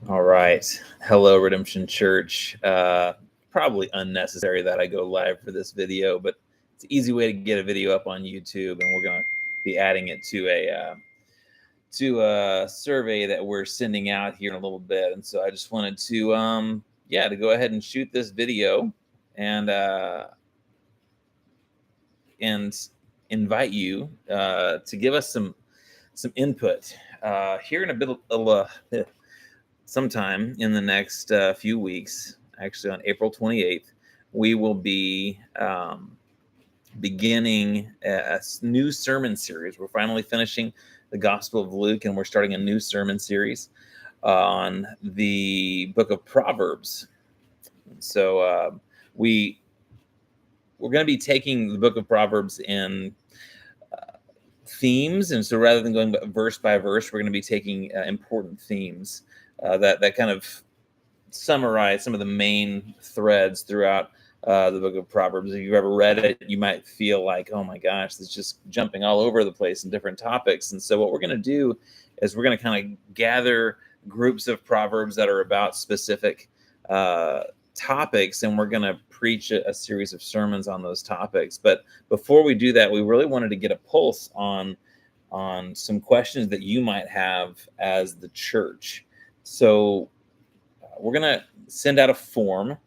All right. Hello, Redemption Church. Probably unnecessary that I go live for this video, but it's an easy way to get a video up on YouTube, and we're going to be adding it to a survey that we're sending out here in a little bit. And so I just wanted to go ahead and shoot this video and invite you to give us some input here in a bit of sometime in the next few weeks. Actually, on April 28th, we will be beginning a new sermon series. We're finally finishing the Gospel of Luke, and we're starting a new sermon series on the book of Proverbs. So we're going to be taking the book of Proverbs in themes, and so rather than going verse by verse, we're going to be taking important themes that kind of summarize some of the main threads throughout the book of Proverbs. If you've ever read it, you might feel like, oh my gosh, it's just jumping all over the place in different topics. And so what we're going to do is we're going to kind of gather groups of Proverbs that are about specific topics, and we're going to preach a series of sermons on those topics. But before we do that, we really wanted to get a pulse on some questions that you might have as the church. So we're going to send out a form,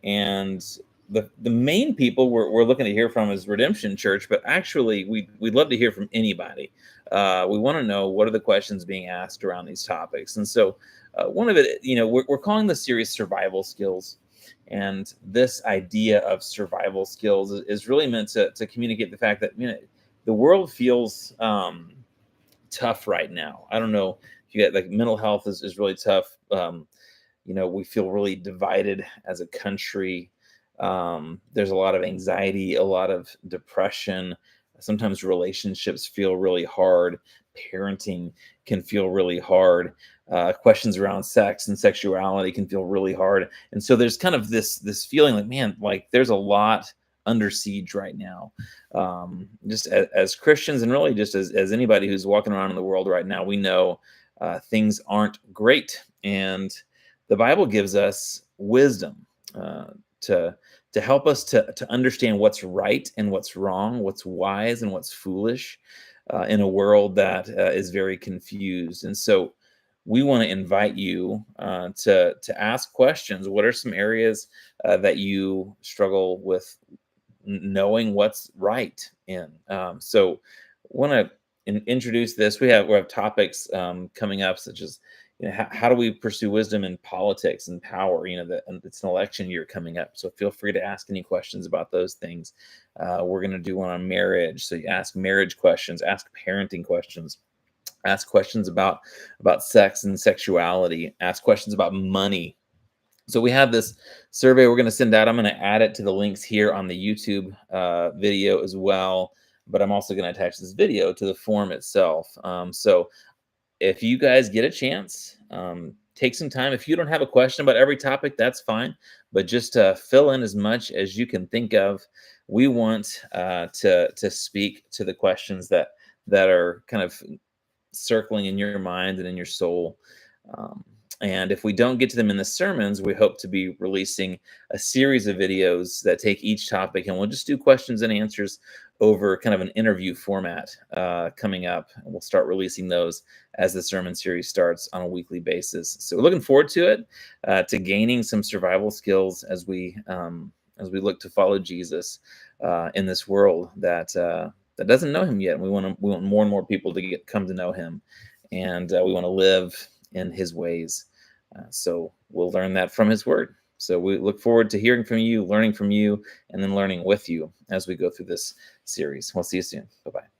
and the main people we're looking to hear from is Redemption Church, but actually we'd love to hear from anybody. We want to know, what are the questions being asked around these topics? And so one of it, we're calling the series Survival Skills. And this idea of survival skills is really meant to communicate the fact that the world feels tough right now. I don't know if you get, like, mental health is really tough. We feel really divided as a country. There's a lot of anxiety, a lot of depression. Sometimes relationships feel really hard. Parenting can feel really hard. Questions around sex and sexuality can feel really hard. And so there's kind of this feeling like, man, like there's a lot under siege right now. Just as Christians, and really just as anybody who's walking around in the world right now, we know things aren't great. And the Bible gives us wisdom to help us to understand what's right and what's wrong, what's wise and what's foolish in a world that is very confused. And so we want to invite you to ask questions. What are some areas that you struggle with knowing what's right in? So want to introduce this. We have topics coming up, such as how do we pursue wisdom in politics and power? It's an election year coming up, so feel free to ask any questions about those things. We're going to do one on marriage, so you ask marriage questions, ask parenting questions, ask questions about sex and sexuality, ask questions about money. So we have this survey we're going to send out. I'm going to add it to the links here on the YouTube video as well, but I'm also going to attach this video to the form itself. So if you guys get a chance, take some time. If you don't have a question about every topic, that's fine, but just fill in as much as you can think of. We want to speak to the questions that are kind of circling in your mind and in your soul. And if we don't get to them in the sermons, we hope to be releasing a series of videos that take each topic, and we'll just do questions and answers over kind of an interview format coming up. And we'll start releasing those as the sermon series starts on a weekly basis. So we're looking forward to it, to gaining some survival skills as we look to follow Jesus in this world that doesn't know him yet. We want more and more people to come to know him, and we want to live in his ways. So we'll learn that from his word. So we look forward to hearing from you, learning from you, and then learning with you as we go through this series. We'll see you soon. Bye-bye.